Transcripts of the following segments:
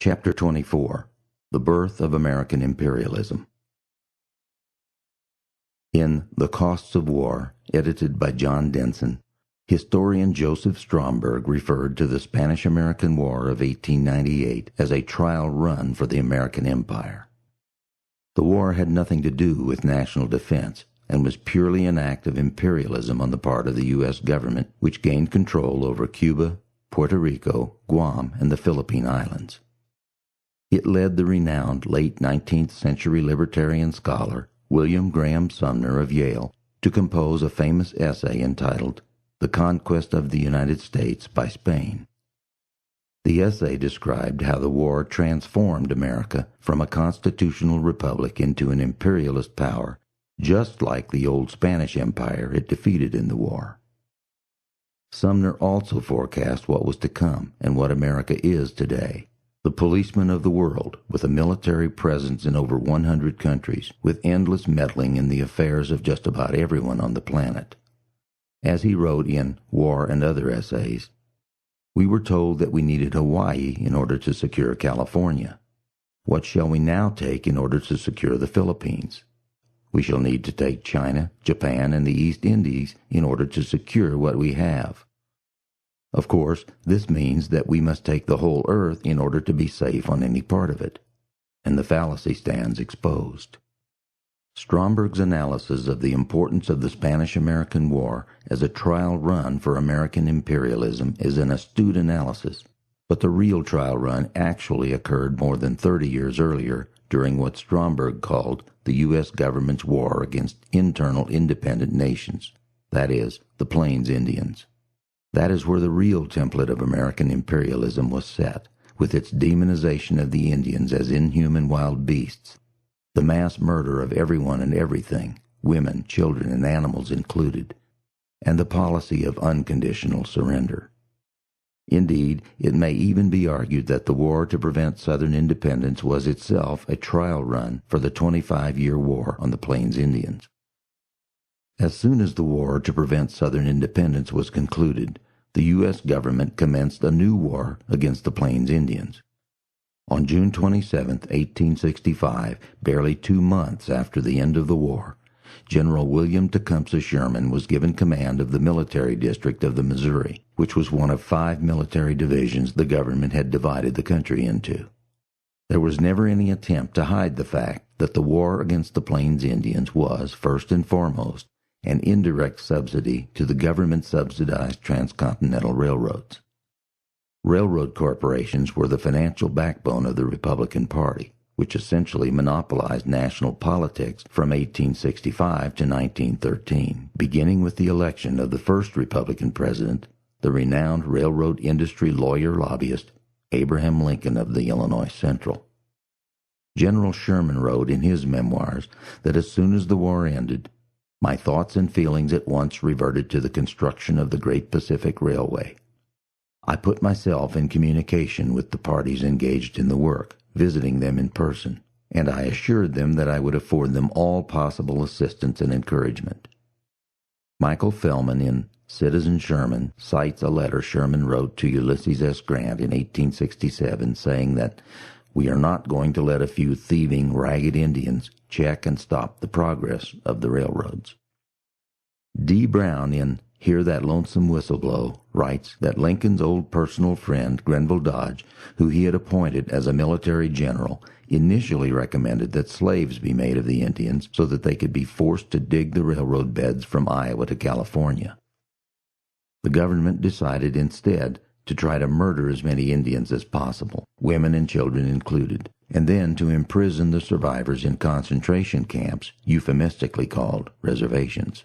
Chapter 24. The Birth of American Imperialism. In The Costs of War, edited by John Denson, historian Joseph Stromberg referred to the Spanish-American War of 1898 as a trial run for the American empire. The war had nothing to do with national defense and was purely an act of imperialism on the part of the U.S. government, which gained control over Cuba, Puerto Rico, Guam, and the Philippine Islands. It led the renowned late 19th century libertarian scholar William Graham Sumner of Yale to compose a famous essay entitled The Conquest of the United States by Spain. The essay described how the war transformed America from a constitutional republic into an imperialist power, just like the old Spanish Empire it defeated in the war. Sumner also forecast what was to come and what America is today. The policeman of the world, with a military presence in over 100 countries, with endless meddling in the affairs of just about everyone on the planet. As he wrote in War and Other Essays, we were told that we needed Hawaii in order to secure California. What shall we now take in order to secure the Philippines? We shall need to take China, Japan, and the East Indies in order to secure what we have. Of course, this means that we must take the whole earth in order to be safe on any part of it, and the fallacy stands exposed. Stromberg's analysis of the importance of the Spanish-American War as a trial run for American imperialism is an astute analysis, but the real trial run actually occurred more than 30 years earlier during what Stromberg called the U.S. government's war against internal independent nations, that is, the Plains Indians. That is where the real template of American imperialism was set, with its demonization of the Indians as inhuman wild beasts, the mass murder of everyone and everything, women, children, and animals included, and the policy of unconditional surrender. Indeed, it may even be argued that the war to prevent Southern independence was itself a trial run for the 25-year war on the Plains Indians. As soon as the war to prevent Southern independence was concluded, the U.S. government commenced a new war against the Plains Indians. On June 27, 1865, barely 2 months after the end of the war, General William Tecumseh Sherman was given command of the military district of the Missouri, which was one of 5 military divisions the government had divided the country into. There was never any attempt to hide the fact that the war against the Plains Indians was, first and foremost, an indirect subsidy to the government-subsidized transcontinental railroads. Railroad corporations were the financial backbone of the Republican Party, which essentially monopolized national politics from 1865 to 1913, beginning with the election of the first Republican president, the renowned railroad industry lawyer-lobbyist Abraham Lincoln of the Illinois Central. General Sherman wrote in his memoirs that as soon as the war ended, my thoughts and feelings at once reverted to the construction of the Great Pacific Railway. I put myself in communication with the parties engaged in the work, visiting them in person, and I assured them that I would afford them all possible assistance and encouragement. Michael Fellman in Citizen Sherman cites a letter Sherman wrote to Ulysses S. Grant in 1867 saying that we are not going to let a few thieving, ragged Indians check and stop the progress of the railroads. D. Brown in Hear That Lonesome Whistle Blow writes that Lincoln's old personal friend, Grenville Dodge, who he had appointed as a military general, initially recommended that slaves be made of the Indians so that they could be forced to dig the railroad beds from Iowa to California. The government decided instead to try to murder as many Indians as possible, women and children included, and then to imprison the survivors in concentration camps, euphemistically called reservations.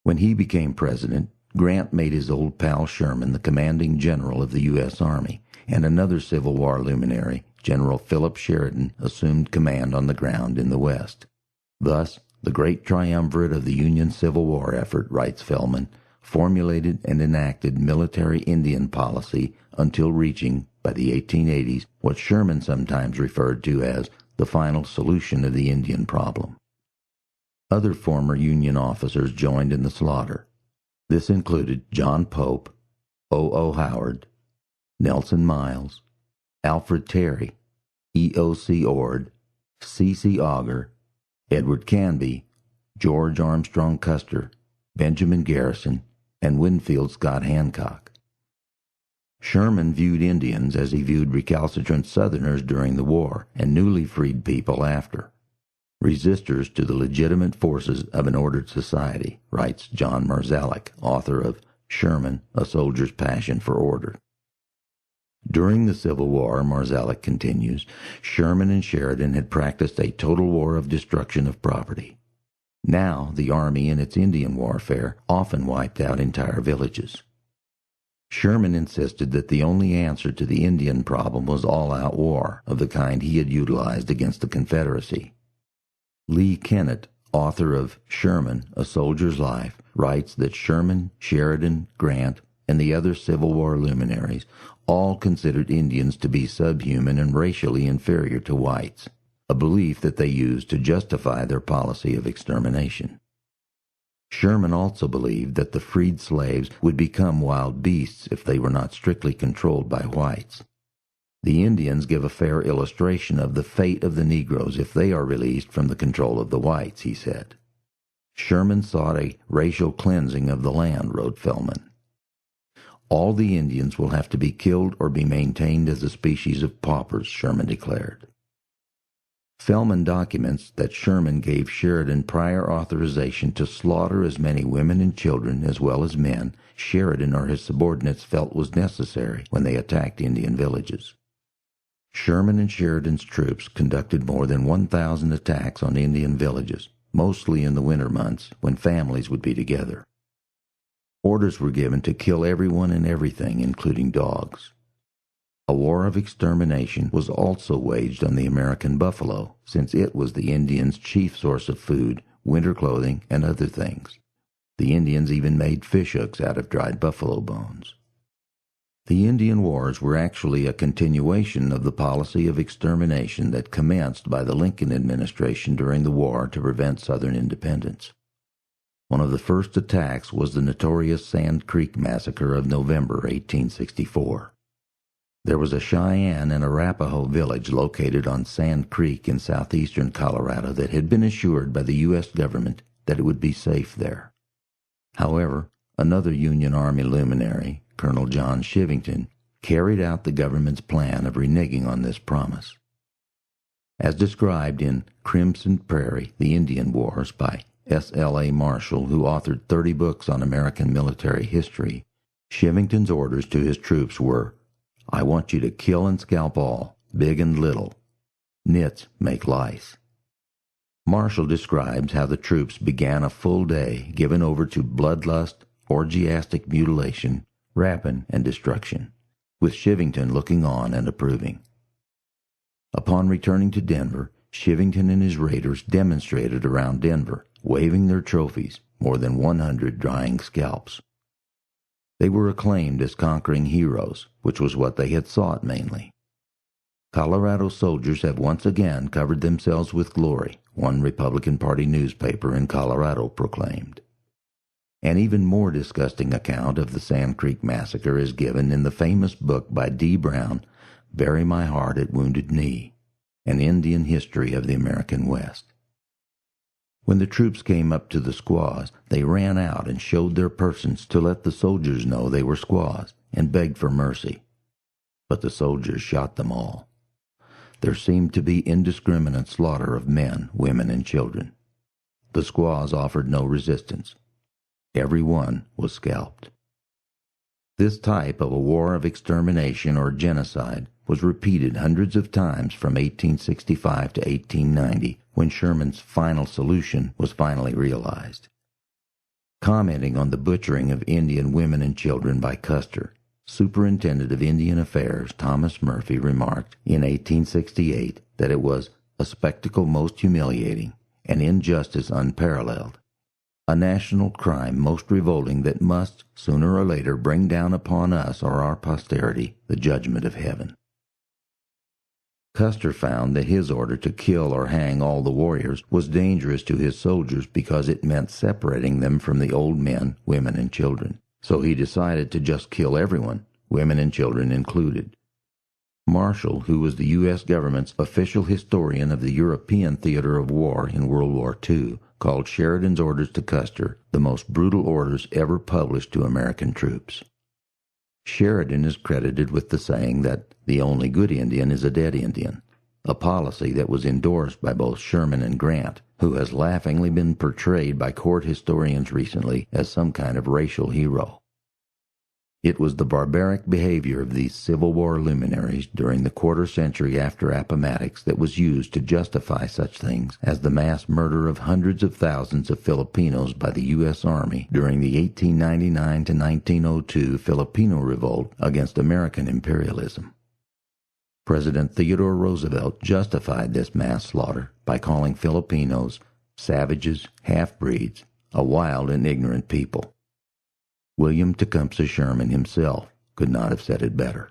When he became president, Grant made his old pal Sherman the commanding general of the U.S. Army, and another Civil War luminary, General Philip Sheridan, assumed command on the ground in the West. Thus, the great triumvirate of the Union Civil War effort, writes Fellman, formulated and enacted military Indian policy until reaching, by the 1880s, what Sherman sometimes referred to as the final solution of the Indian problem. Other former Union officers joined in the slaughter. This included John Pope, O. Howard, Nelson Miles, Alfred Terry, E.O.C. Ord, C.C. Auger, Edward Canby, George Armstrong Custer, Benjamin Garrison, and Winfield Scott Hancock. Sherman viewed Indians as he viewed recalcitrant Southerners during the war and newly freed people after. Resistors to the legitimate forces of an ordered society, writes John Marzalek, author of Sherman, A Soldier's Passion for Order. During the Civil War, Marzalek continues, Sherman and Sheridan had practiced a total war of destruction of property. Now, the Army in its Indian warfare often wiped out entire villages. Sherman insisted that the only answer to the Indian problem was all-out war of the kind he had utilized against the Confederacy. Lee Kennett, author of Sherman, A Soldier's Life, writes that Sherman, Sheridan, Grant, and the other Civil War luminaries all considered Indians to be subhuman and racially inferior to whites, a belief that they used to justify their policy of extermination. Sherman also believed that the freed slaves would become wild beasts if they were not strictly controlled by whites. The Indians give a fair illustration of the fate of the Negroes if they are released from the control of the whites, he said. Sherman sought a racial cleansing of the land, wrote Fellman. All the Indians will have to be killed or be maintained as a species of paupers, Sherman declared. Fellman documents that Sherman gave Sheridan prior authorization to slaughter as many women and children as well as men Sheridan or his subordinates felt was necessary when they attacked Indian villages. Sherman and Sheridan's troops conducted more than 1,000 attacks on Indian villages, mostly in the winter months when families would be together. Orders were given to kill everyone and everything, including dogs. A war of extermination was also waged on the American buffalo, since it was the Indians' chief source of food, winter clothing, and other things. The Indians even made fishhooks out of dried buffalo bones. The Indian Wars were actually a continuation of the policy of extermination that commenced by the Lincoln administration during the war to prevent Southern independence. One of the first attacks was the notorious Sand Creek Massacre of November 1864. There was a Cheyenne and Arapaho village located on Sand Creek in southeastern Colorado that had been assured by the U.S. government that it would be safe there. However, another Union Army luminary, Colonel John Chivington, carried out the government's plan of reneging on this promise. As described in Crimson Prairie, The Indian Wars by S.L.A. Marshall, who authored 30 books on American military history, Chivington's orders to his troops were, I want you to kill and scalp all, big and little. Nits make lice. Marshall describes how the troops began a full day given over to bloodlust, orgiastic mutilation, rapine, and destruction, with Chivington looking on and approving. Upon returning to Denver, Chivington and his raiders demonstrated around Denver, waving their trophies, more than 100 drying scalps. They were acclaimed as conquering heroes, which was what they had sought mainly. Colorado soldiers have once again covered themselves with glory, one Republican Party newspaper in Colorado proclaimed. An even more disgusting account of the Sand Creek Massacre is given in the famous book by D. Brown, Bury My Heart at Wounded Knee, An Indian History of the American West. When the troops came up to the squaws, they ran out and showed their persons to let the soldiers know they were squaws and begged for mercy. But the soldiers shot them all. There seemed to be indiscriminate slaughter of men, women, and children. The squaws offered no resistance. Every one was scalped. This type of a war of extermination or genocide was repeated hundreds of times from 1865 to 1890, when Sherman's final solution was finally realized. Commenting on the butchering of Indian women and children by Custer, Superintendent of Indian Affairs Thomas Murphy remarked in 1868 that it was a spectacle most humiliating, an injustice unparalleled, a national crime most revolting that must, sooner or later, bring down upon us or our posterity the judgment of heaven. Custer found that his order to kill or hang all the warriors was dangerous to his soldiers because it meant separating them from the old men, women, and children. So he decided to just kill everyone, women and children included. Marshall, who was the U.S. government's official historian of the European theater of war in World War II, called Sheridan's orders to Custer the most brutal orders ever published to American troops. Sheridan is credited with the saying that the only good Indian is a dead Indian, a policy that was endorsed by both Sherman and Grant, who has laughingly been portrayed by court historians recently as some kind of racial hero. It was the barbaric behavior of these Civil War luminaries during the quarter century after Appomattox that was used to justify such things as the mass murder of hundreds of thousands of Filipinos by the U.S. Army during the 1899 to 1902 Filipino revolt against American imperialism. President Theodore Roosevelt justified this mass slaughter by calling Filipinos savages, half-breeds, a wild and ignorant people. William Tecumseh Sherman himself could not have said it better.